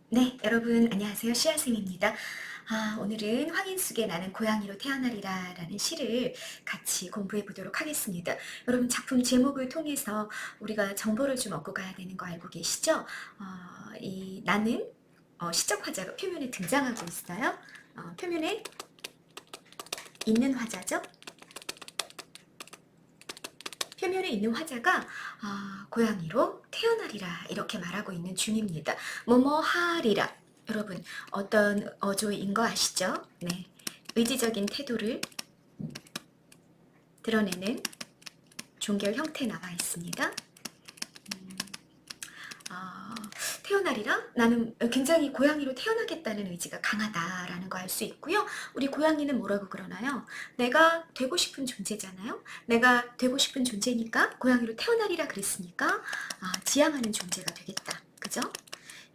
네, 여러분 안녕하세요. 씨앗쌤입니다. 오늘은 황인숙의 나는 고양이로 태어나리라 라는 시를 같이 공부해 보도록 하겠습니다. 여러분 작품 제목을 통해서 우리가 정보를 좀 얻고 가야 되는 거 알고 계시죠? 이 나는 시적 화자가 표면에 등장하고 있어요. 표면에 있는 화자죠. 표면에 있는 화자가 고양이로 태어나리라 이렇게 말하고 있는 중입니다. 뭐뭐 하리라. 여러분 어떤 어조인 거 아시죠? 네, 의지적인 태도를 드러내는 종결 형태 나와 있습니다. 아, 태어나리라? 나는 굉장히 고양이로 태어나겠다는 의지가 강하다라는 거 알 수 있고요. 우리 고양이는 뭐라고 그러나요? 내가 되고 싶은 존재잖아요. 내가 되고 싶은 존재니까 고양이로 태어나리라 그랬으니까 지향하는 존재가 되겠다. 그죠?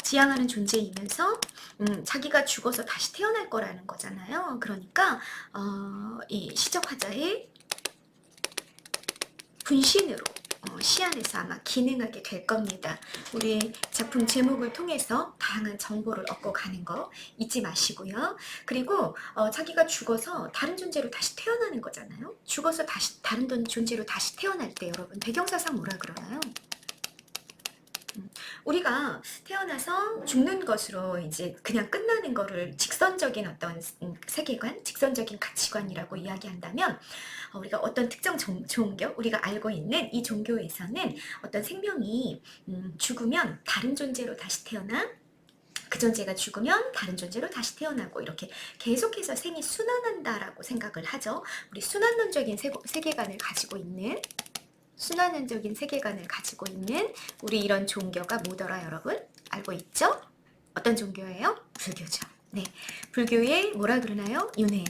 지향하는 존재이면서 자기가 죽어서 다시 태어날 거라는 거잖아요. 그러니까 이 시적 화자의 분신으로 시 안에서 아마 기능하게 될 겁니다. 우리 작품 제목을 통해서 다양한 정보를 얻고 가는 거 잊지 마시고요. 그리고 자기가 죽어서 다른 존재로 다시 태어나는 거잖아요. 죽어서 다시 다른 존재로 다시 태어날 때 여러분 배경사상 뭐라 그러나요? 우리가 태어나서 죽는 것으로 이제 그냥 끝나는 거를 직선적인 어떤 세계관, 직선적인 가치관이라고 이야기한다면 우리가 어떤 특정 종교, 우리가 알고 있는 이 종교에서는 어떤 생명이 죽으면 다른 존재로 다시 태어나 그 존재가 죽으면 다른 존재로 다시 태어나고 이렇게 계속해서 생이 순환한다라고 생각을 하죠. 우리 순환론적인 세계관을 가지고 있는 순환론적인 세계관을 가지고 있는 우리 이런 종교가 뭐더라 여러분? 알고 있죠? 어떤 종교예요? 불교죠. 네, 불교의 뭐라 그러나요? 윤회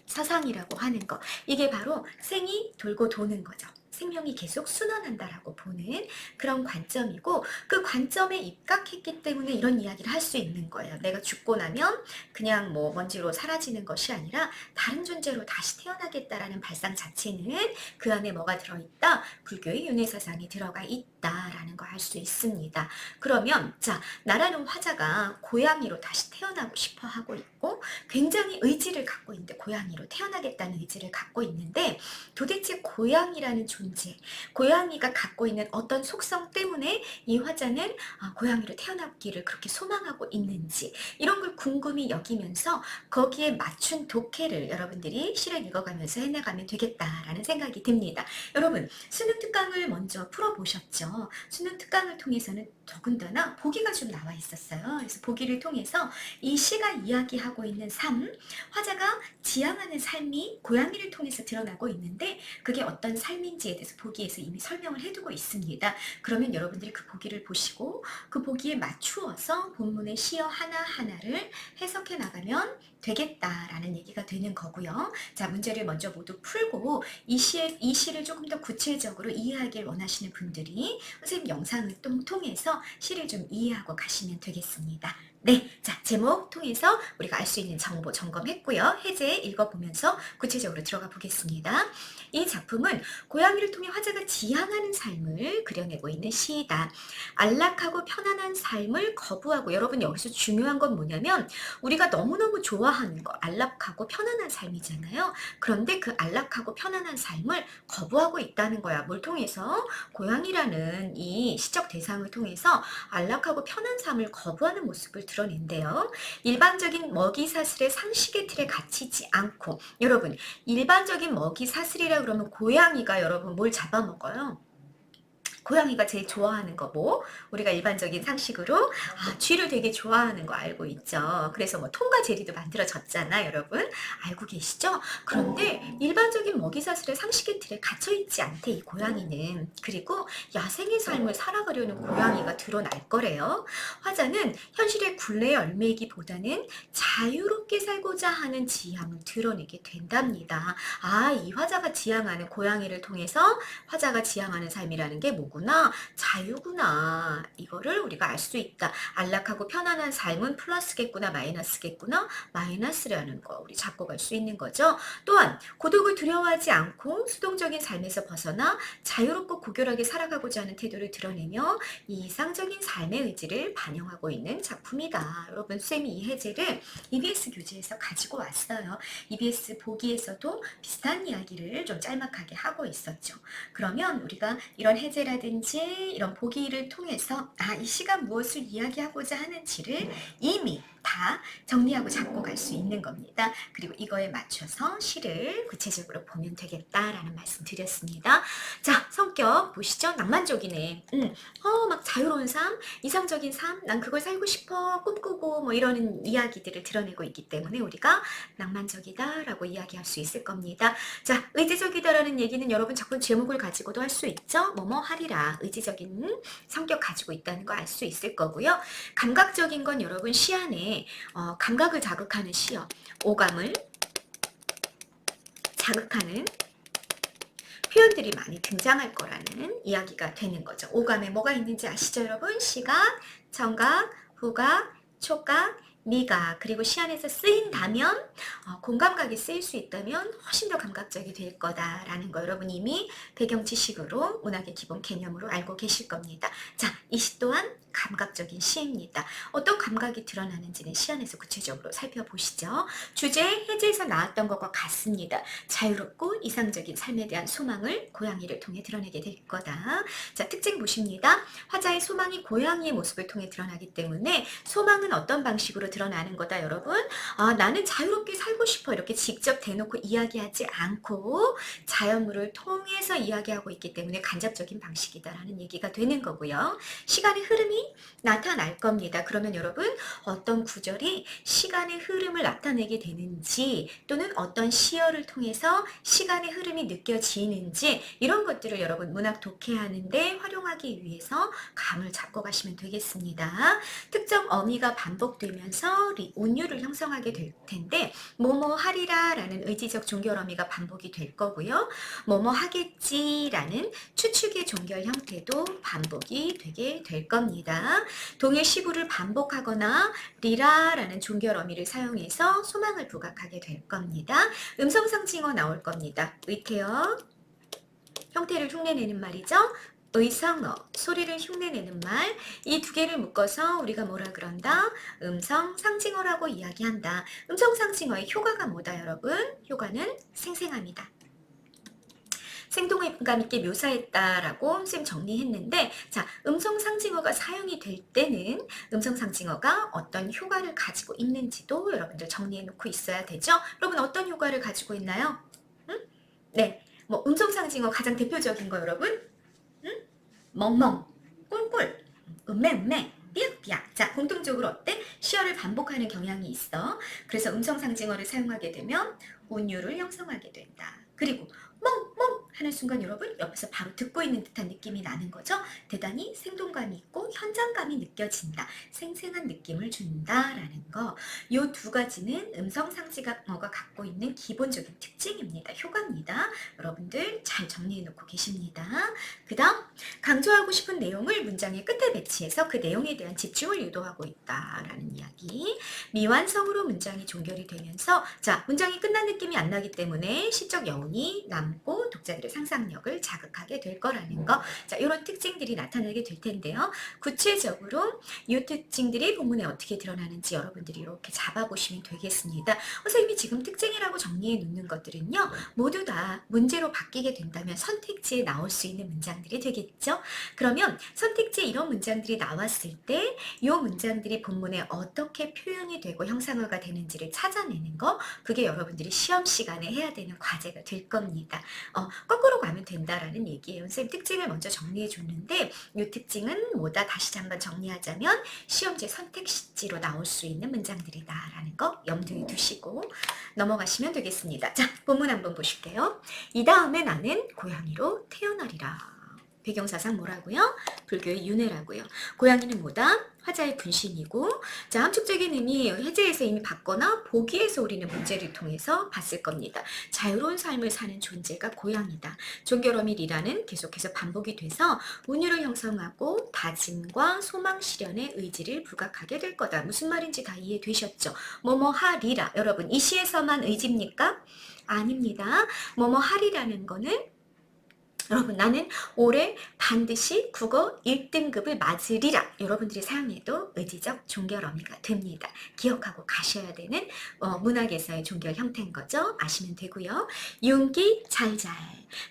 사상이라고 하는 거. 이게 바로 생이 돌고 도는 거죠. 생명이 계속 순환한다라고 보는 그런 관점이고 그 관점에 입각했기 때문에 이런 이야기를 할 수 있는 거예요. 내가 죽고 나면 그냥 뭐 먼지로 사라지는 것이 아니라 다른 존재로 다시 태어나겠다라는 발상 자체는 그 안에 뭐가 들어있다? 불교의 윤회사상이 들어가 있다라는 걸 알 수 있습니다. 그러면 자, 나라는 화자가 고양이로 다시 태어나고 싶어 하고 있고 굉장히 의지를 갖고 있는데 고양이로 태어나겠다는 의지를 갖고 있는데 도대체 고양이라는 존재, 고양이가 갖고 있는 어떤 속성 때문에 이 화자는 고양이로 태어나기를 그렇게 소망하고 있는지 이런 걸 궁금히 여기면서 거기에 맞춘 독해를 여러분들이 시를 읽어가면서 해나가면 되겠다라는 생각이 듭니다. 여러분 수능 특강을 먼저 풀어보셨죠? 수능 특강을 통해서는 더군다나 보기가 좀 나와 있었어요. 그래서 보기를 통해서 이 시가 이야기하고 있는 삶, 화자가 지향하는 삶이 고양이를 통해서 드러나고 있는데 그게 어떤 삶인지에 대해서 보기에서 이미 설명을 해두고 있습니다. 그러면 여러분들이 그 보기를 보시고 그 보기에 맞추어서 본문의 시어 하나하나를 해석해 나가면 되겠다라는 얘기가 되는 거고요. 자, 문제를 먼저 모두 풀고 이 시를 조금 더 구체적으로 이해하길 원하시는 분들이 선생님 영상을 통해서 시를 좀 이해하고 가시면 되겠습니다. 네, 자, 제목 통해서 우리가 알 수 있는 정보 점검했고요. 해제 읽어보면서 구체적으로 들어가 보겠습니다. 이 작품은 고양이를 통해 화자가 지향하는 삶을 그려내고 있는 시이다. 안락하고 편안한 삶을 거부하고, 여러분 여기서 중요한 건 뭐냐면 우리가 너무너무 좋아하는 거 안락하고 편안한 삶이잖아요. 그런데 그 안락하고 편안한 삶을 거부하고 있다는 거야. 뭘 통해서? 고양이라는 이 시적 대상을 통해서 안락하고 편한 삶을 거부하는 모습을 드러낸대요. 일반적인 먹이 사슬의 상식의 틀에 갇히지 않고, 여러분 일반적인 먹이 사슬이라 그러면 고양이가 여러분 뭘 잡아먹어요? 고양이가 제일 좋아하는 거 뭐? 우리가 일반적인 상식으로 쥐를 되게 좋아하는 거 알고 있죠. 그래서 뭐 톰과 제리도 만들어졌잖아 여러분. 알고 계시죠? 그런데 일반적인 먹이사슬의 상식의 틀에 갇혀있지 않대 이 고양이는. 그리고 야생의 삶을 살아가려는 고양이가 드러날 거래요. 화자는 현실의 굴레에 얽매이기보다는 자유롭게 살고자 하는 지향을 드러내게 된답니다. 이 화자가 지향하는 고양이를 통해서 화자가 지향하는 삶이라는 게 뭐고 거구나. 자유구나. 이거를 우리가 알 수 있다. 안락하고 편안한 삶은 플러스겠구나, 마이너스겠구나. 마이너스라는 거 우리 잡고 갈 수 있는 거죠. 또한 고독을 두려워하지 않고 수동적인 삶에서 벗어나 자유롭고 고결하게 살아가고자 하는 태도를 드러내며 이상적인 삶의 의지를 반영하고 있는 작품이다. 여러분, 쌤이 이 해제를 EBS 교재에서 가지고 왔어요. EBS 보기에서도 비슷한 이야기를 좀 짤막하게 하고 있었죠. 그러면 우리가 이런 해제라든지 이런 보기를 통해서 이 시가 무엇을 이야기하고자 하는지를 이미 다 정리하고 잡고 갈 수 있는 겁니다. 그리고 이거에 맞춰서 시를 구체적으로 보면 되겠다라는 말씀 드렸습니다. 자, 성격 보시죠. 낭만적이네. 막 자유로운 삶, 이상적인 삶, 난 그걸 살고 싶어, 꿈꾸고 뭐 이러는 이야기들을 드러내고 있기 때문에 우리가 낭만적이다라고 이야기할 수 있을 겁니다. 자, 의지적이다라는 얘기는 여러분 자꾸 제목을 가지고도 할 수 있죠. 뭐뭐 하리라. 의지적인 성격 가지고 있다는 거 알 수 있을 거고요. 감각적인 건 여러분 시 안에 감각을 자극하는 시요. 오감을 자극하는 표현들이 많이 등장할 거라는 이야기가 되는 거죠. 오감에 뭐가 있는지 아시죠, 여러분? 시각, 청각, 후각, 촉각, 미각, 그리고 시 안에서 쓰인다면 공감각이 쓰일 수 있다면 훨씬 더 감각적이 될 거다라는 거 여러분 이미 배경 지식으로 문학의 기본 개념으로 알고 계실 겁니다. 자, 이 시 또한 감각적인 시입니다. 어떤 감각이 드러나는지는 시 안에서 구체적으로 살펴보시죠. 주제 해제에서 나왔던 것과 같습니다. 자유롭고 이상적인 삶에 대한 소망을 고양이를 통해 드러내게 될 거다. 자, 특징 보십니다. 화자의 소망이 고양이의 모습을 통해 드러나기 때문에 소망은 어떤 방식으로 드러나는 거다, 여러분? 나는 자유롭게 살고 싶어. 이렇게 직접 대놓고 이야기하지 않고 자연물을 통해서 이야기하고 있기 때문에 간접적인 방식이다라는 얘기가 되는 거고요. 시간의 흐름이 나타날 겁니다. 그러면 여러분 어떤 구절이 시간의 흐름을 나타내게 되는지 또는 어떤 시어를 통해서 시간의 흐름이 느껴지는지 이런 것들을 여러분 문학 독해하는데 활용하기 위해서 감을 잡고 가시면 되겠습니다. 특정 어미가 반복되면서 운율을 형성하게 될 텐데 뭐뭐 하리라 라는 의지적 종결 어미가 반복이 될 거고요. 뭐뭐 하겠지 라는 추측의 종결 형태도 반복이 되게 될 겁니다. 동일 시구를 반복하거나 리라 라는 종결 어미를 사용해서 소망을 부각하게 될 겁니다. 음성상징어 나올 겁니다. 의태어 형태를 흉내내는 말이죠. 의성어, 소리를 흉내내는 말, 이 두 개를 묶어서 우리가 뭐라 그런다? 음성상징어라고 이야기한다. 음성상징어의 효과가 뭐다, 여러분? 효과는 생생합니다. 생동감 있게 묘사했다라고 쌤 정리했는데, 자, 음성상징어가 사용이 될 때는 음성상징어가 어떤 효과를 가지고 있는지도 여러분들 정리해 놓고 있어야 되죠? 여러분 어떤 효과를 가지고 있나요? 네, 뭐 음성상징어 가장 대표적인 거 여러분? 멍멍, 꿀꿀, 음매음매, 삐약삐약. 자, 공통적으로 어때? 시어를 반복하는 경향이 있어. 그래서 음성상징어를 사용하게 되면 운율을 형성하게 된다. 그리고 멍멍 하는 순간 여러분 옆에서 바로 듣고 있는 듯한 느낌이 나는 거죠. 대단히 생동감이 있고 현장감이 느껴진다. 생생한 느낌을 준다라는 거. 이 두 가지는 음성상징어가 갖고 있는 기본적인 특징입니다. 효과입니다. 여러분들 잘 정리해 놓고 계십니다. 그 다음 강조하고 싶은 내용을 문장의 끝에 배치해서 그 내용에 대한 집중을 유도하고 있다라는 이야기. 미완성으로 문장이 종결이 되면서 자, 문장이 끝난 느낌이 안 나기 때문에 시적 여운이 남고 독자들의 상상력을 자극하게 될 거라는 거. 자, 이런 특징들이 나타나게 될 텐데요. 구체적으로 이 특징들이 본문에 어떻게 드러나는지 여러분들이 이렇게 잡아보시면 되겠습니다. 선생님이 지금 특징이라고 정리해 놓는 것들은요. 모두 다 문제로 바뀌게 된다면 선택지에 나올 수 있는 문장들이 되겠죠. 그러면 선택지에 이런 문장들이 나왔을 때 이 문장들이 본문에 어떻게 표현이 되고 형상화가 되는지를 찾아내는 거, 그게 여러분들이 시험 시간에 해야 되는 과제가 될 겁니다. 거꾸로 가면 된다라는 얘기예요. 선생님 특징을 먼저 정리해 줬는데 이 특징은 뭐다? 다시 한번 정리하자면 시험지 선택지로 나올 수 있는 문장들이다라는 거 염두에 두시고 넘어가시면 되겠습니다. 자, 본문 한번 보실게요. 이 다음에 나는 고양이로 태어나리라. 배경사상 뭐라고요? 불교의 윤회라고요. 고양이는 뭐다? 화자의 분신이고, 자, 함축적인 의미 해제에서 이미 봤거나 보기에서 우리는 문제를 통해서 봤을 겁니다. 자유로운 삶을 사는 존재가 고양이다. 종결어밀이라는 계속해서 반복이 돼서 운율을 형성하고 다짐과 소망 실현의 의지를 부각하게 될 거다. 무슨 말인지 다 이해되셨죠? 뭐뭐 하리라. 여러분, 이 시에서만 의지입니까? 아닙니다. 뭐뭐 하리라는 거는 여러분, 나는 올해 반드시 국어 1등급을 맞으리라. 여러분들이 사용해도 의지적 종결 어미가 됩니다. 기억하고 가셔야 되는 문학에서의 종결 형태인 거죠. 아시면 되고요. 윤기 잘잘.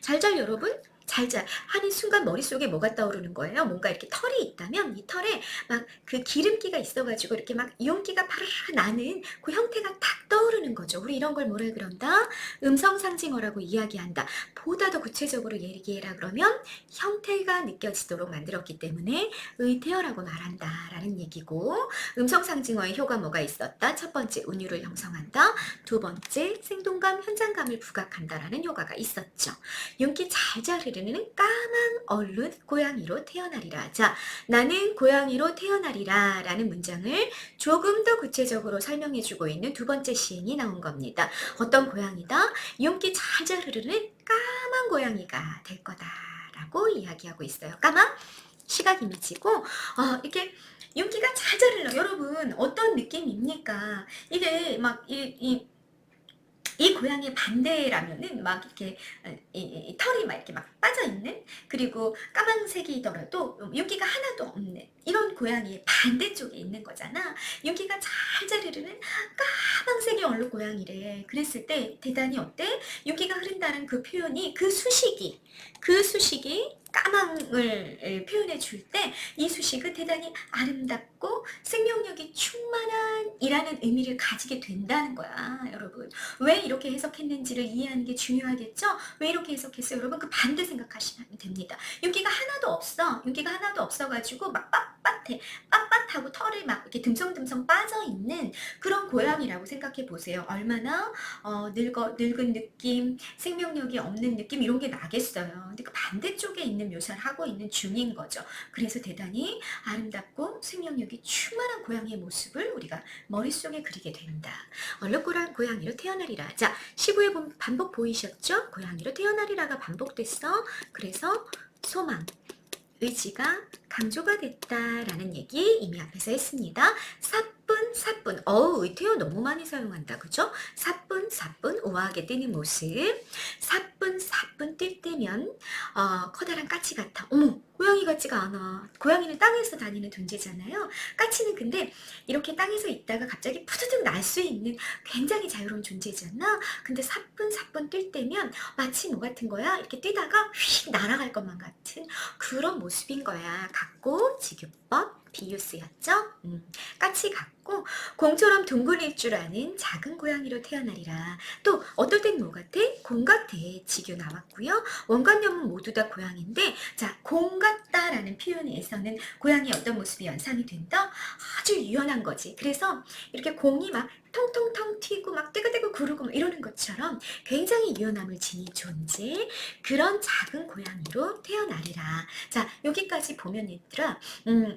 잘잘 여러분, 잘잘 하는 순간 머릿속에 뭐가 떠오르는 거예요? 뭔가 이렇게 털이 있다면 이 털에 막 그 기름기가 있어가지고 이렇게 막 윤기가 파르르 나는 그 형태가 딱 떠오르는 거죠. 우리 이런 걸 뭐라 그런다? 음성상징어라고 이야기한다. 보다 더 구체적으로 얘기해라 그러면 형태가 느껴지도록 만들었기 때문에 의태어라고 말한다 라는 얘기고, 음성상징어의 효과 뭐가 있었다? 첫 번째 운율을 형성한다. 두 번째 생동감, 현장감을 부각한다 라는 효과가 있었죠. 윤기 잘잘 흐르는 까만 얼룩 고양이로 태어나리라. 자, 나는 고양이로 태어나리라 라는 문장을 조금 더 구체적으로 설명해주고 있는 두 번째 시행이 나온 겁니다. 어떤 고양이다? 윤기 잘잘 흐르는 까만 고양이가 될 거다라고 이야기하고 있어요. 까만 시각 이미지고, 이렇게 윤기가 잘잘 흘러. 여러분, 어떤 느낌입니까? 이게 막 이 고양이의 반대라면은 막 이렇게 이 털이 막 이렇게 막 빠져 있는, 그리고 까만색이더라도 윤기가 하나도 없는 이런 고양이의 반대쪽에 있는 거잖아. 윤기가 잘잘 흐르는 까만색의 얼룩 고양이래. 그랬을 때 대단히 어때? 윤기가 흐른다는 그 표현이 그 수식이 까망을 표현해 줄 때 이 수식은 대단히 아름답고 생명력이 충만한 이라는 의미를 가지게 된다는 거야. 여러분, 왜 이렇게 해석했는지를 이해하는 게 중요하겠죠? 왜 이렇게 해석했어요? 여러분, 그 반대 생각하시면 됩니다. 윤기가 하나도 없어. 윤기가 하나도 없어가지고 막 빳빳하고 털이 막 이렇게 듬성듬성 빠져있는 그런 고양이라고 생각해 보세요. 얼마나 늙은 느낌, 생명력이 없는 느낌 이런 게 나겠어요. 근데 그 반대쪽에 있는 묘사를 하고 있는 중인 거죠. 그래서 대단히 아름답고 생명력이 충만한 고양이의 모습을 우리가 머릿속에 그리게 된다. 얼룩고란 고양이로 태어나리라. 자, 시구의 반복 보이셨죠? 고양이로 태어나리라가 반복됐어. 그래서 소망, 의지가 강조가 됐다라는 얘기 이미 앞에서 했습니다. 사뿐 의태어 너무 많이 사용한다. 그죠? 사뿐 우아하게 뛰는 모습. 사뿐 뛸 때면 커다란 까치 같아. 어머, 고양이 같지가 않아. 고양이는 땅에서 다니는 존재잖아요. 까치는 근데 이렇게 땅에서 있다가 갑자기 푸드득 날 수 있는 굉장히 자유로운 존재잖아. 근데 사뿐 뛸 때면 마치 뭐 같은 거야? 이렇게 뛰다가 휙 날아갈 것만 같은 그런 모습인 거야. 같고 지규법 비유스였죠? 까치 같고 공처럼 둥글릴 줄 아는 작은 고양이로 태어나리라. 또 어떨 땐 뭐 같아? 공 같아. 지규 나왔고요. 원관념은 모두 다 고양인데, 자, 공 같다라는 표현에서는 고양이의 어떤 모습이 연상이 된다? 아주 유연한 거지. 그래서 이렇게 공이 막 통통통 튀고 막 떼고떼고 구르고 막 이러는 것처럼 굉장히 유연함을 지닌 존재, 그런 작은 고양이로 태어나리라. 자, 여기까지 보면 얘들아,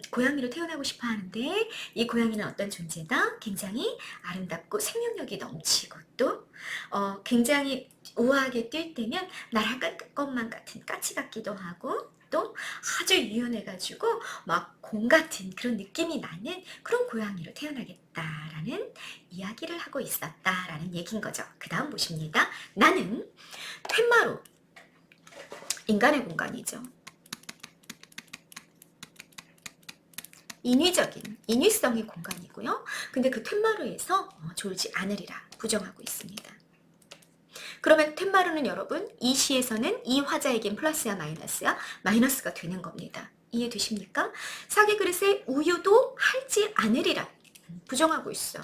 고양이로 태어나고 싶어 하는데 이 고양이는 어떤 존재다? 굉장히 아름답고 생명력이 넘치고 또 굉장히 우아하게 뛸 때면 날아갈 것만 같은 까치 같기도 하고 또 아주 유연해가지고 막 공 같은 그런 느낌이 나는 그런 고양이로 태어나겠다라는 이야기를 하고 있었다라는 얘기인 거죠. 그 다음 보십니다. 나는 텐마루, 인간의 공간이죠. 인위성의 공간이고요. 근데 그 텐마루에서 졸지 않으리라 부정하고 있습니다. 그러면 텐마루는 여러분 이 시에서는 이 화자에겐 플러스야 마이너스야? 마이너스가 되는 겁니다. 이해되십니까? 사기 그릇에 우유도 할지 않으리라 부정하고 있어.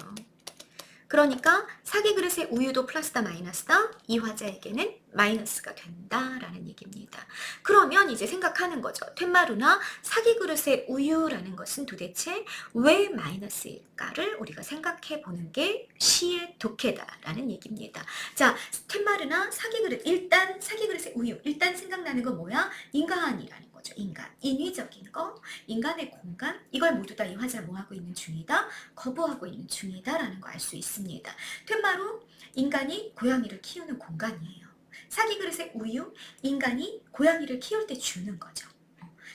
그러니까 사기 그릇에 우유도 플러스다 마이너스다? 이 화자에게는 마이너스가 된다라는 얘기입니다. 그러면 이제 생각하는 거죠. 텐마루나 사기 그릇의 우유라는 것은 도대체 왜 마이너스일까를 우리가 생각해 보는 게 시의 독해다라는 얘기입니다. 자, 텐마루나 사기 그릇, 일단 사기 그릇의 우유, 일단 생각나는 건 뭐야? 인간이라는 거죠. 인간, 인위적인 거, 인간의 공간, 이걸 모두 다 이 화자 뭐하고 있는 중이다? 거부하고 있는 중이다라는 거 알 수 있습니다. 텐마루, 인간이 고양이를 키우는 공간이에요. 사기 그릇의 우유, 인간이 고양이를 키울 때 주는 거죠.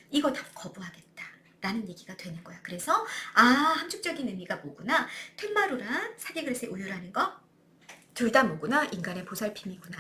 이거 다 거부하겠다 라는 얘기가 되는 거야. 그래서 함축적인 의미가 뭐구나, 텐마루랑 사기 그릇의 우유라는 거 둘 다 뭐구나, 인간의 보살핌이구나.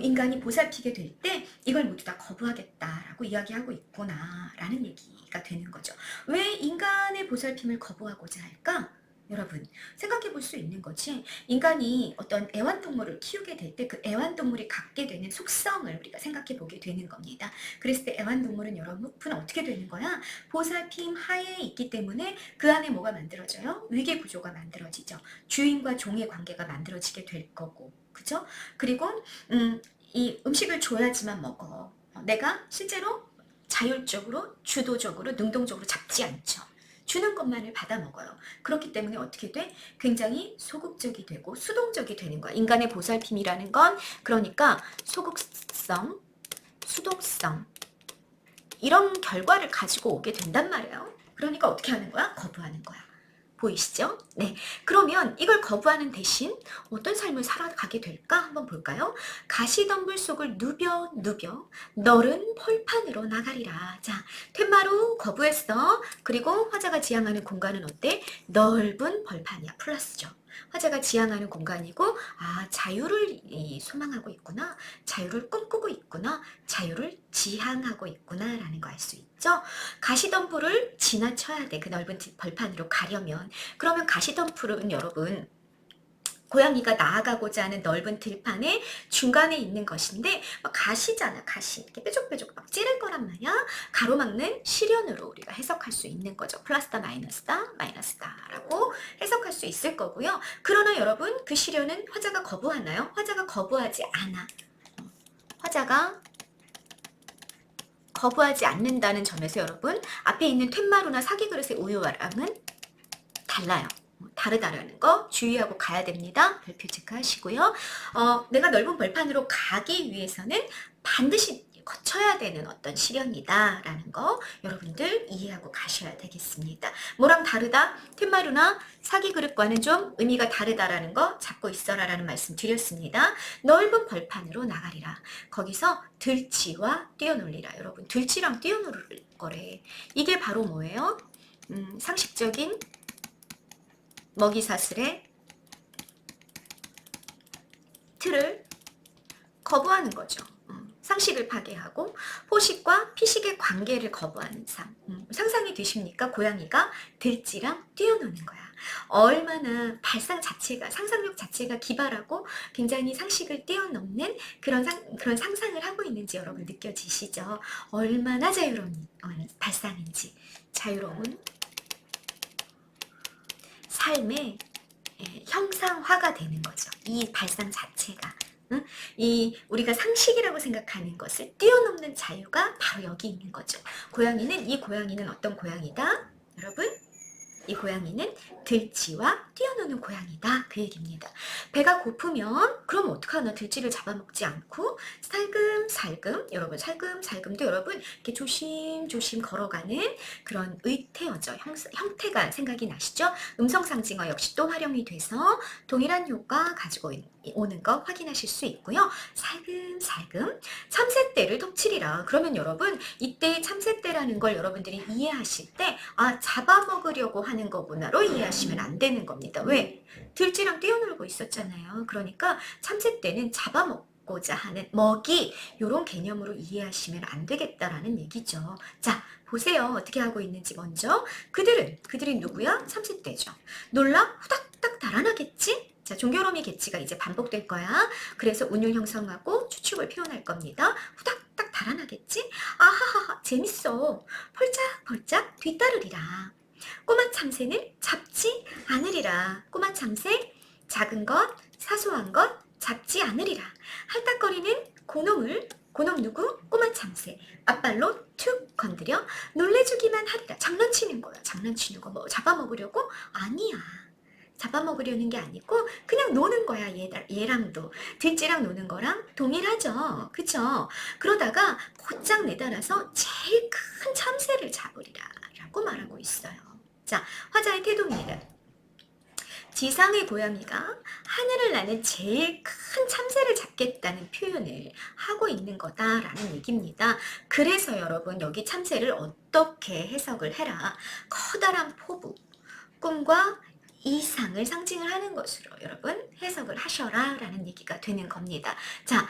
인간이 보살피게 될 때 이걸 모두 다 거부하겠다라고 이야기하고 있구나 라는 얘기가 되는 거죠. 왜 인간의 보살핌을 거부하고자 할까? 여러분 생각해 볼 수 있는 거지. 인간이 어떤 애완동물을 키우게 될 때 그 애완동물이 갖게 되는 속성을 우리가 생각해 보게 되는 겁니다. 그랬을 때 애완동물은 여러분 어떻게 되는 거야? 보살핌 하에 있기 때문에 그 안에 뭐가 만들어져요? 위계 구조가 만들어지죠. 주인과 종의 관계가 만들어지게 될 거고, 그죠? 그리고 이 음식을 줘야지만 먹어. 내가 실제로 자율적으로, 주도적으로, 능동적으로 잡지 않죠. 주는 것만을 받아 먹어요. 그렇기 때문에 어떻게 돼? 굉장히 소극적이 되고 수동적이 되는 거야. 인간의 보살핌이라는 건 그러니까 소극성, 수동성 이런 결과를 가지고 오게 된단 말이에요. 그러니까 어떻게 하는 거야? 거부하는 거야. 보이시죠? 네. 그러면 이걸 거부하는 대신 어떤 삶을 살아가게 될까? 한번 볼까요? 가시덤불 속을 누벼 너른 벌판으로 나가리라. 자, 텐마루 거부했어. 그리고 화자가 지향하는 공간은 어때? 넓은 벌판이야. 플러스죠. 화자가 지향하는 공간이고, 자유를 소망하고 있구나. 자유를 꿈꾸고 있구나. 자유를 지향하고 있구나 라는 거 알 수 있죠. 가시덤불을 지나쳐야 돼. 그 넓은 벌판으로 가려면. 그러면 가시덤불은 여러분 고양이가 나아가고자 하는 넓은 들판의 중간에 있는 것인데 가시잖아. 가시 이렇게 뾰족뾰족 막 찌를 거란 말이야. 가로막는 시련으로 우리가 해석할 수 있는 거죠. 플러스다 마이너스다 라고 해석할 수 있을 거고요. 그러나 여러분 그 시련은 화자가 거부하나요? 화자가 거부하지 않아. 화자가 거부하지 않는다는 점에서 여러분 앞에 있는 텐마루나 사기 그릇의 우유와랑은 달라요. 다르다라는 거 주의하고 가야 됩니다. 별표 체크하시고요. 내가 넓은 벌판으로 가기 위해서는 반드시 거쳐야 되는 어떤 시련이다라는 거 여러분들 이해하고 가셔야 되겠습니다. 뭐랑 다르다? 텐마루나 사기 그릇과는 좀 의미가 다르다라는 거 잡고 있어라라는 말씀 드렸습니다. 넓은 벌판으로 나가리라. 거기서 들쥐와 뛰어놀리라. 여러분 들쥐랑 뛰어놀을 거래. 이게 바로 뭐예요? 상식적인 먹이사슬의 틀을 거부하는 거죠. 상식을 파괴하고 포식과 피식의 관계를 거부하는 상상이 되십니까? 고양이가 들쥐랑 뛰어노는 거야. 얼마나 발상 자체가, 상상력 자체가 기발하고 굉장히 상식을 뛰어넘는 그런 상상을 하고 있는지 여러분 느껴지시죠? 얼마나 자유로운 발상인지. 자유로운 삶의 형상화가 되는 거죠. 이 발상 자체가. 이 우리가 상식이라고 생각하는 것을 뛰어넘는 자유가 바로 여기 있는 거죠. 이 고양이는 어떤 고양이다? 여러분, 이 고양이는 들쥐와 뛰어노는 고양이다. 그 얘기입니다. 배가 고프면 그럼 어떡하나? 들쥐를 잡아먹지 않고 살금살금, 여러분 살금살금도 여러분 이렇게 조심조심 걸어가는 그런 의태어죠. 형태가 생각이 나시죠? 음성상징어 역시 또 활용이 돼서 동일한 효과 가지고 오는 거 확인하실 수 있고요. 살금살금 참새떼를 덮치리라. 그러면 여러분 이때 참새떼라는 걸 여러분들이 이해하실 때 잡아먹으려고 하는 거구나로 이해하시면 안 되는 겁니다. 왜? 들쥐랑 뛰어놀고 있었잖아요. 그러니까 참새떼는 잡아먹고자 하는 먹이 이런 개념으로 이해하시면 안 되겠다라는 얘기죠. 자, 보세요. 어떻게 하고 있는지 먼저. 그들이 누구야? 참새떼죠. 놀라 후닥닥 달아나겠지? 자, 종결어미 개치가 이제 반복될 거야. 그래서 운율 형성하고 추측을 표현할 겁니다. 후닥닥 달아나겠지? 아하하하 재밌어. 펄짝펄짝 뒤따르리라. 꼬마 참새는 잡지 않으리라. 꼬마 참새 작은 것 사소한 것 잡지 않으리라. 할딱거리는 고놈을, 고놈 누구? 꼬마 참새. 앞발로 툭 건드려 놀래주기만 하리라. 장난치는 거야. 장난치는 거. 뭐 잡아먹으려고? 아니야. 잡아먹으려는 게 아니고 그냥 노는 거야. 얘랑도. 들쥐랑 노는 거랑 동일하죠. 그쵸? 그러다가 곧장 내달아서 제일 큰 참새를 잡으리라 라고 말하고 있어요. 자, 화자의 태도입니다. 지상의 고양이가 하늘을 나는 제일 큰 참새를 잡겠다는 표현을 하고 있는 거다라는 얘기입니다. 그래서 여러분 여기 참새를 어떻게 해석을 해라. 커다란 포부, 꿈과 이상을 상징을 하는 것으로 여러분 해석을 하셔라 라는 얘기가 되는 겁니다. 자,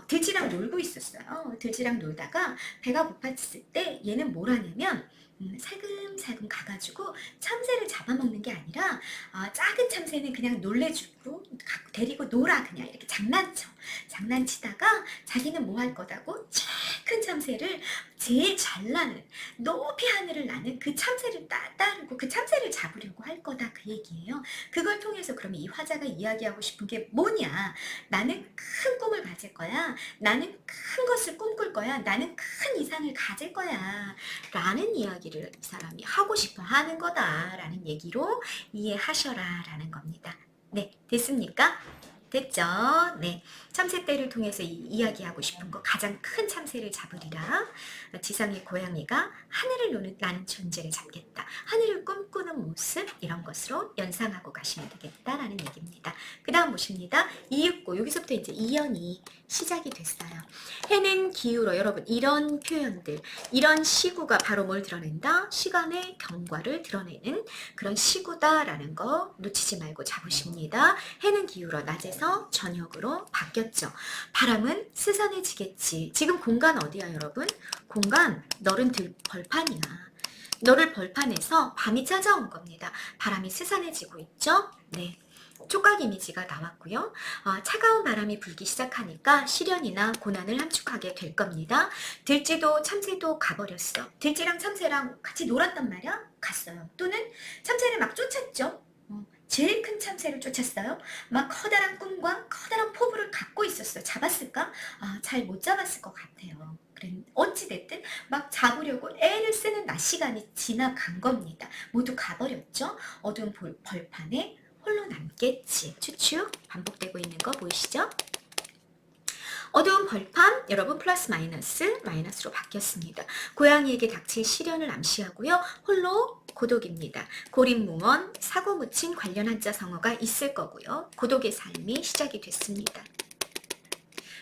들쥐랑 놀고 있었어요. 들쥐랑 놀다가 배가 고팠을 때 얘는 뭘 하냐면 살금살금 가가지고 참새를 잡아먹는 게 아니라 작은 참새는 그냥 놀래주고 데리고 놀아 그냥 이렇게 장난치다가 자기는 뭐 할 거다고 제일 큰 참새를 제일 잘 나는 높이 하늘을 나는 그 참새를 따르고 그 참새를 잡으려고 할 거다 그 얘기예요. 그걸 통해서 그러면 이 화자가 이야기하고 싶은 게 뭐냐. 나는 큰 꿈을 가질 거야. 나는 큰 것을 꿈꿀 거야. 나는 큰 이상을 가질 거야. 라는 이야기를 이 사람이 하고 싶어 하는 거다라는 얘기로 이해하셔라 라는 겁니다. 네, 됐습니까? 됐죠? 네, 참새떼를 통해서 이야기하고 싶은 거 가장 큰 참새를 잡으리라. 지상의 고양이가 하늘을 나는 존재를 잡겠다. 하늘을 꿈꾸는 모습 이런 것으로 연상하고 가시면 되겠다라는 얘기입니다. 그 다음 보십니다. 이윽고 여기서부터 이제 이연이 시작이 됐어요. 해는 기울어. 여러분 이런 표현들 이런 시구가 바로 뭘 드러낸다? 시간의 경과를 드러내는 그런 시구다라는 거 놓치지 말고 잡으십니다. 해는 기울어 낮에서 저녁으로 바뀌었죠. 바람은 스산해지겠지. 지금 공간 어디야 여러분? 공간 너른 벌판이야. 너를 벌판에서 밤이 찾아온 겁니다. 바람이 스산해지고 있죠? 네. 촉각 이미지가 나왔고요. 차가운 바람이 불기 시작하니까 시련이나 고난을 함축하게 될 겁니다. 들쥐도 참새도 가버렸어. 들쥐랑 참새랑 같이 놀았단 말이야. 갔어요. 또는 참새를 막 쫓았죠. 제일 큰 참새를 쫓았어요. 막 커다란 꿈과 커다란 포부를 갖고 있었어요. 잡았을까? 잘 못 잡았을 것 같아요. 어찌됐든 막 잡으려고 애를 쓰는 낮 시간이 지나간 겁니다. 모두 가버렸죠. 어두운 벌판에 홀로 남겠지. 추추 반복되고 있는 거 보이시죠? 어두운 벌판 여러분 플러스 마이너스로 바뀌었습니다. 고양이에게 닥칠 시련을 암시하고요. 홀로 고독입니다. 고립무원, 사고 묻힌 관련 한자 성어가 있을 거고요. 고독의 삶이 시작이 됐습니다.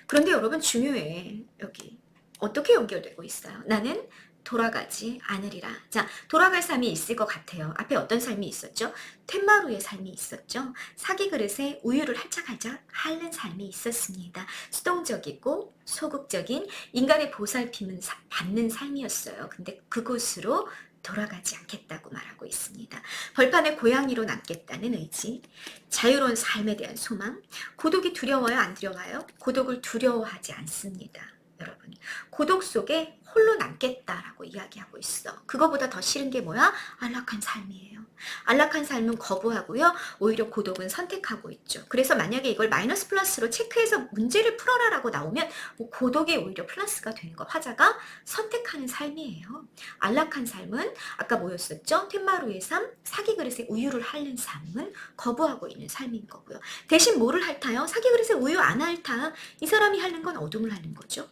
그런데 여러분 중요해. 여기 어떻게 연결되고 있어요? 나는 돌아가지 않으리라. 자, 돌아갈 삶이 있을 것 같아요. 앞에 어떤 삶이 있었죠? 텐마루의 삶이 있었죠. 사기 그릇에 우유를 할짝할짝 핥는 삶이 있었습니다. 수동적이고 소극적인 인간의 보살핌을 받는 삶이었어요. 근데 그곳으로 돌아가지 않겠다고 말하고 있습니다. 벌판에 고양이로 남겠다는 의지, 자유로운 삶에 대한 소망, 고독이 두려워요? 안 두려워요? 고독을 두려워하지 않습니다. 여러분 고독 속에 홀로 남겠다라고 이야기하고 있어. 그거보다 더 싫은 게 뭐야? 안락한 삶이에요. 안락한 삶은 거부하고요. 오히려 고독은 선택하고 있죠. 그래서 만약에 이걸 마이너스 플러스로 체크해서 문제를 풀어라 라고 나오면 고독이 오히려 플러스가 되는 거. 화자가 선택하는 삶이에요. 안락한 삶은 아까 뭐였었죠? 텐마루의 삶, 사기 그릇에 우유를 핥는 삶은 거부하고 있는 삶인 거고요. 대신 뭐를 핥아요? 사기 그릇에 우유 안 핥아. 이 사람이 핥는 건 어둠을 핥는 거죠.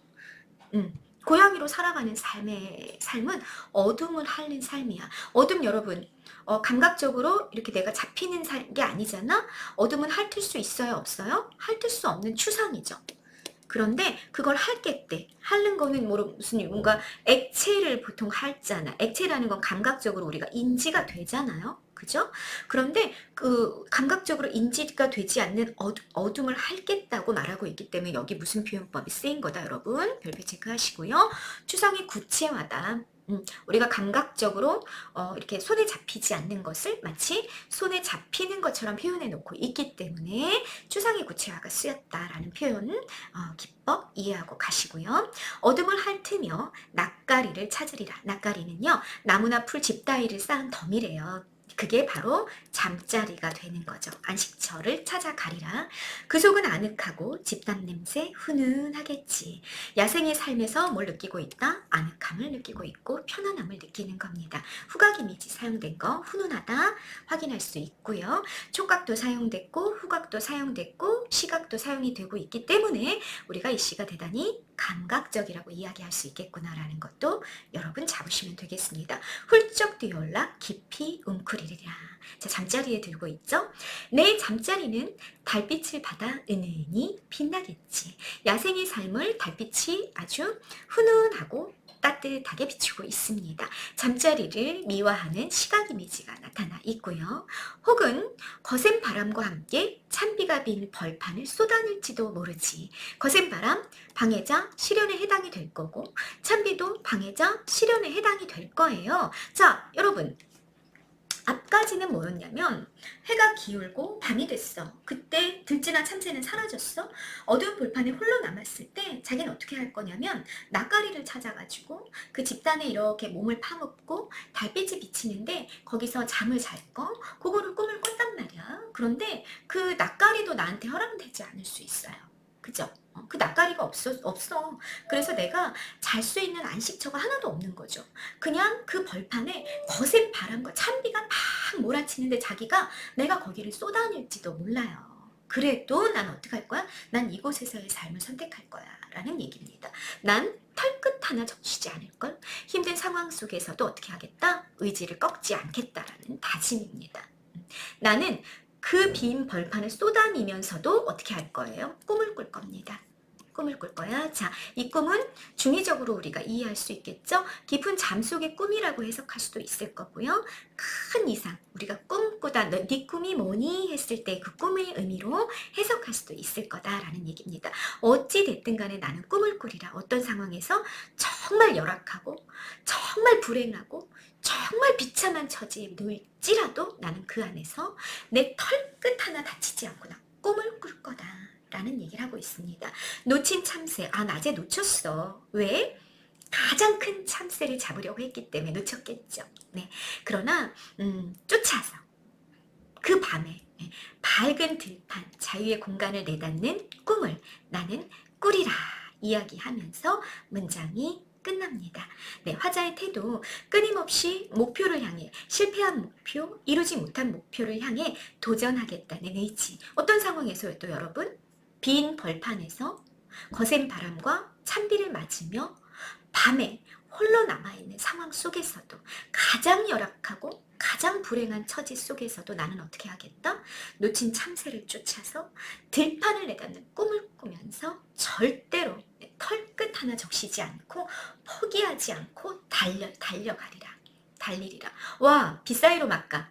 고양이로 살아가는 삶은 어둠을 핥는 삶이야. 어둠 여러분 감각적으로 이렇게 내가 잡히는 게 아니잖아. 어둠은 핥을 수 있어요? 없어요? 핥을 수 없는 추상이죠. 그런데 그걸 핥겠대. 핥는 거는 무슨 뭔가 액체를 보통 핥잖아. 액체라는 건 감각적으로 우리가 인지가 되잖아요. 그죠? 그런데 그 감각적으로 인지가 되지 않는 어둠을 핥겠다고 말하고 있기 때문에 여기 무슨 표현법이 쓰인 거다 여러분. 별표 체크하시고요. 추상이 구체화다. 우리가 감각적으로 이렇게 손에 잡히지 않는 것을 마치 손에 잡히는 것처럼 표현해 놓고 있기 때문에 추상의 구체화가 쓰였다라는 표현 기법 이해하고 가시고요. 어둠을 핥으며 낯가리를 찾으리라. 낯가리는요 나무나 풀 집 따위를 쌓은 덤이래요. 그게 바로 잠자리가 되는 거죠. 안식처를 찾아가리라. 그 속은 아늑하고 집단 냄새 훈훈하겠지. 야생의 삶에서 뭘 느끼고 있다? 아늑함을 느끼고 있고 편안함을 느끼는 겁니다. 후각 이미지 사용된 거 훈훈하다 확인할 수 있고요. 촉각도 사용됐고 후각도 사용됐고 시각도 사용이 되고 있기 때문에 우리가 이 시가 대단히 감각적이라고 이야기할 수 있겠구나라는 것도 여러분 잡으시면 되겠습니다. 훌쩍 뛰어올라 깊이 웅크리리라. 자, 잠자리에 들고 있죠? 내 잠자리는 달빛을 받아 은은히 빛나겠지. 야생의 삶을 달빛이 아주 훈훈하고 따뜻하게 비추고 있습니다. 잠자리를 미화하는 시각 이미지가 나타나 있고요. 혹은 거센 바람과 함께 찬비가 빈 벌판을 쏟아낼지도 모르지. 거센 바람, 방해자, 실현에 해당이 될 거고 찬비도 방해자, 실현에 해당이 될 거예요. 자, 여러분. 앞까지는 뭐였냐면 해가 기울고 밤이 됐어. 그때 들쥐나 참새는 사라졌어. 어두운 볼판에 홀로 남았을 때 자기는 어떻게 할 거냐면 낯가리를 찾아가지고 그 집단에 이렇게 몸을 파묻고 달빛이 비치는데 거기서 잠을 잘 거. 그거를 꿈을 꿨단 말이야. 그런데 그 낯가리도 나한테 허락되지 않을 수 있어요. 그죠? 그 낯가리가 없어. 그래서 내가 잘 수 있는 안식처가 하나도 없는 거죠. 그냥 그 벌판에 거센 바람과 찬비가 막 몰아치는데 자기가 내가 거기를 쏟아낼지도 몰라요. 그래도 난 어떻게 할 거야? 난 이곳에서의 삶을 선택할 거야 라는 얘기입니다. 난 털끝 하나 적시지 않을걸? 힘든 상황 속에서도 어떻게 하겠다? 의지를 꺾지 않겠다라는 다짐입니다. 나는 그 빈 벌판을 쏟아내면서도 어떻게 할 거예요? 꿈을 꿀 겁니다. 꿈을 꿀 거야. 자, 이 꿈은 중의적으로 우리가 이해할 수 있겠죠? 깊은 잠 속의 꿈이라고 해석할 수도 있을 거고요. 큰 이상, 우리가 꿈꾸다, 네 꿈이 뭐니? 했을 때 그 꿈의 의미로 해석할 수도 있을 거다라는 얘기입니다. 어찌 됐든 간에 나는 꿈을 꾸리라. 어떤 상황에서 정말 열악하고 정말 불행하고 정말 비참한 처지에 놓일지라도 나는 그 안에서 내 털끝 하나 다치지 않고 나 꿈을 꿀 거다 라는 얘기를 하고 있습니다. 놓친 참새, 낮에 놓쳤어. 왜? 가장 큰 참새를 잡으려고 했기 때문에 놓쳤겠죠. 네. 그러나 쫓아서 그 밤에 밝은 들판, 자유의 공간을 내닫는 꿈을 나는 꾸리라 이야기하면서 문장이 끝납니다. 네, 화자의 태도 끊임없이 목표를 향해 실패한 목표, 이루지 못한 목표를 향해 도전하겠다는 의지. 어떤 상황에서도 여러분 빈 벌판에서 거센 바람과 찬비를 맞으며 밤에 홀로 남아있는 상황 속에서도 가장 열악하고 가장 불행한 처지 속에서도 나는 어떻게 하겠다? 놓친 참새를 쫓아서 들판을 내닫는 꿈을 꾸면서 절대로 털끝 하나 적시지 않고 포기하지 않고 달리리라. 와, 빗사이로 막가.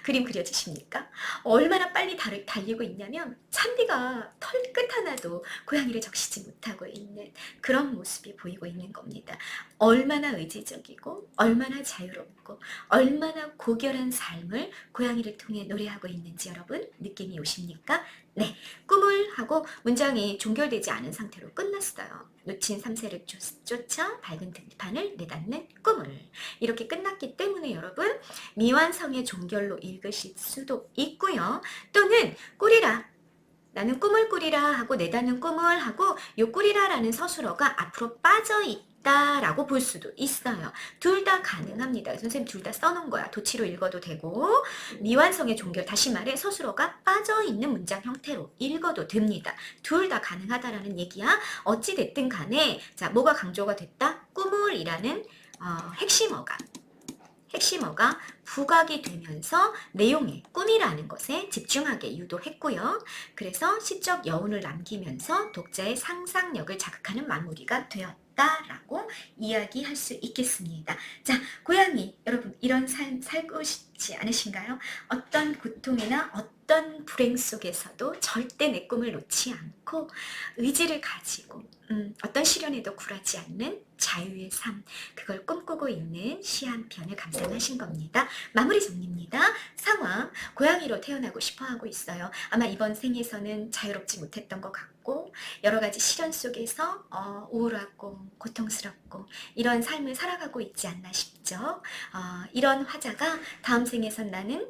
그림 그려지십니까? 얼마나 빨리 달리고 있냐면 찬비가 털끝 하나도 고양이를 적시지 못하고 있는 그런 모습이 보이고 있는 겁니다. 얼마나 의지적이고 얼마나 자유롭고 얼마나 고결한 삶을 고양이를 통해 노래하고 있는지 여러분 느낌이 오십니까? 네, 꿈을 하고 문장이 종결되지 않은 상태로 끝났어요. 놓친 참새를 쫓아 밝은 들판을 내닫는 꿈을. 이렇게 끝났기 때문에 여러분 미완성의 종결로 읽으실 수도 있고요. 또는 꾸리라. 나는 꿈을 꾸리라 하고 내닫는 꿈을 하고 요 꾸리라라는 서술어가 앞으로 빠져있다라고 볼 수도 있어요. 둘 다 가능합니다. 선생님 둘 다 써놓은 거야. 도치로 읽어도 되고 미완성의 종결 다시 말해 서술어가 빠져있는 문장 형태로 읽어도 됩니다. 둘 다 가능하다라는 얘기야. 어찌됐든 간에 자 뭐가 강조가 됐다? 꿈을이라는 핵심어가 부각이 되면서 내용의 꿈이라는 것에 집중하게 유도했고요. 그래서 시적 여운을 남기면서 독자의 상상력을 자극하는 마무리가 되었다라고 이야기할 수 있겠습니다. 자, 고양이 여러분 이런 삶 살고 싶지 않으신가요? 어떤 고통이나 어떤 불행 속에서도 절대 내 꿈을 놓지 않고 의지를 가지고 어떤 시련에도 굴하지 않는 자유의 삶, 그걸 꿈꾸고 있는 시 한 편을 감상하신 겁니다. 마무리 정리입니다. 상황, 고양이로 태어나고 싶어 하고 있어요. 아마 이번 생에서는 자유롭지 못했던 것 같고 여러 가지 시련 속에서 우울하고 고통스럽고 이런 삶을 살아가고 있지 않나 싶죠. 이런 화자가 다음 생에선 나는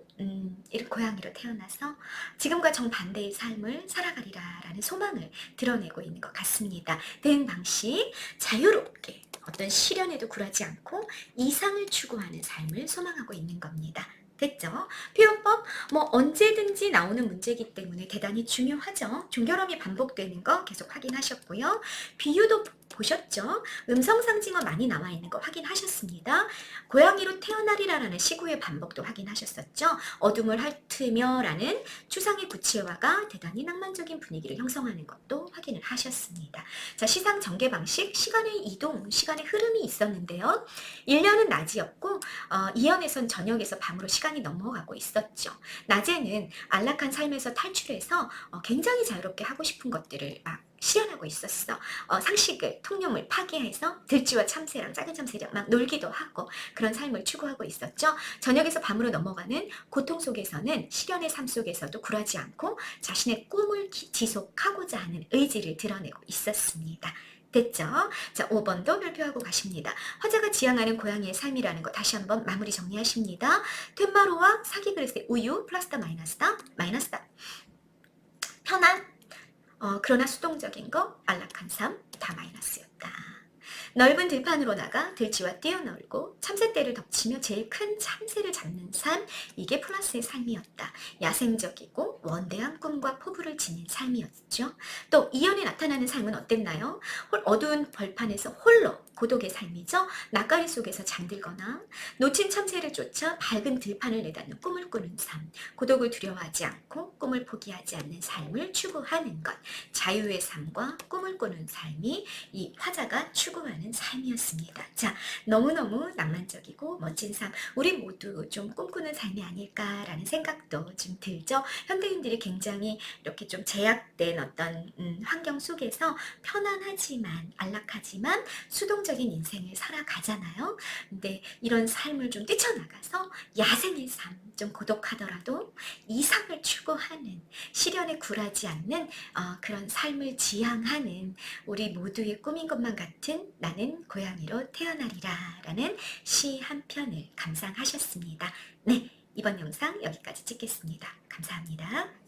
이렇게 고양이로 태어나서 지금과 정반대의 삶을 살아가리라 라는 소망을 드러내고 있는 것 같습니다. 대응 방식, 자유롭게 어떤 시련에도 굴하지 않고 이상을 추구하는 삶을 소망하고 있는 겁니다. 됐죠? 표현법, 뭐 언제든지 나오는 문제이기 때문에 대단히 중요하죠. 종결음이 반복되는 거 계속 확인하셨고요. 비유도 보셨죠? 음성상징어 많이 나와 있는 거 확인하셨습니다. 고양이로 태어나리라라는 시구의 반복도 확인하셨었죠? 어둠을 핥으며 라는 추상의 구체화가 대단히 낭만적인 분위기를 형성하는 것도 확인을 하셨습니다. 자, 시상 전개 방식, 시간의 이동, 시간의 흐름이 있었는데요. 1년은 낮이었고 2연에선 저녁에서 밤으로 시간이 넘어가고 있었죠. 낮에는 안락한 삶에서 탈출해서 굉장히 자유롭게 하고 싶은 것들을 막 실현하고 있었어. 상식을, 통념을 파괴해서 들쥐와 참새랑 작은 참새랑 막 놀기도 하고 그런 삶을 추구하고 있었죠. 저녁에서 밤으로 넘어가는 고통 속에서는 시련의 삶 속에서도 굴하지 않고 자신의 꿈을 지속하고자 하는 의지를 드러내고 있었습니다. 됐죠? 자, 5번도 발표하고 가십니다. 화자가 지향하는 고양이의 삶이라는 거 다시 한번 마무리 정리하십니다. 텐마로와 사기 그릇의 우유 플러스다 마이너스다 마이너스다. 편안 그러나 수동적인 거 안락한 삶 다 마이너스였다. 넓은 들판으로 나가 들쥐와 뛰어놀고 참새떼를 덮치며 제일 큰 참새를 잡는 삶, 이게 플러스의 삶이었다. 야생적이고 원대한 꿈과 포부를 지닌 삶이었죠. 또 이연에 나타나는 삶은 어땠나요? 어두운 벌판에서 홀로 고독의 삶이죠. 낯가리 속에서 잠들거나 놓친 참새를 쫓아 밝은 들판을 내닫는 꿈을 꾸는 삶, 고독을 두려워하지 않고 꿈을 포기하지 않는 삶을 추구하는 것, 자유의 삶과 꿈을 꾸는 삶이 이 화자가 추구하는 삶이었습니다. 자, 너무너무 낭만적이고 멋진 삶, 우리 모두 좀 꿈꾸는 삶이 아닐까라는 생각도 좀 들죠. 현대인들이 굉장히 이렇게 좀 제약된 어떤 환경 속에서 편안하지만 안락하지만 수동적인 인생을 살아가잖아요. 근데 이런 삶을 좀 뛰쳐나가서 야생의 삶, 좀 고독하더라도 이상을 추구하는, 시련에 굴하지 않는 그런 삶을 지향하는 우리 모두의 꿈인 것만 같은 나는 고양이로 태어나리라 라는 시 한 편을 감상하셨습니다. 네, 이번 영상 여기까지 찍겠습니다. 감사합니다.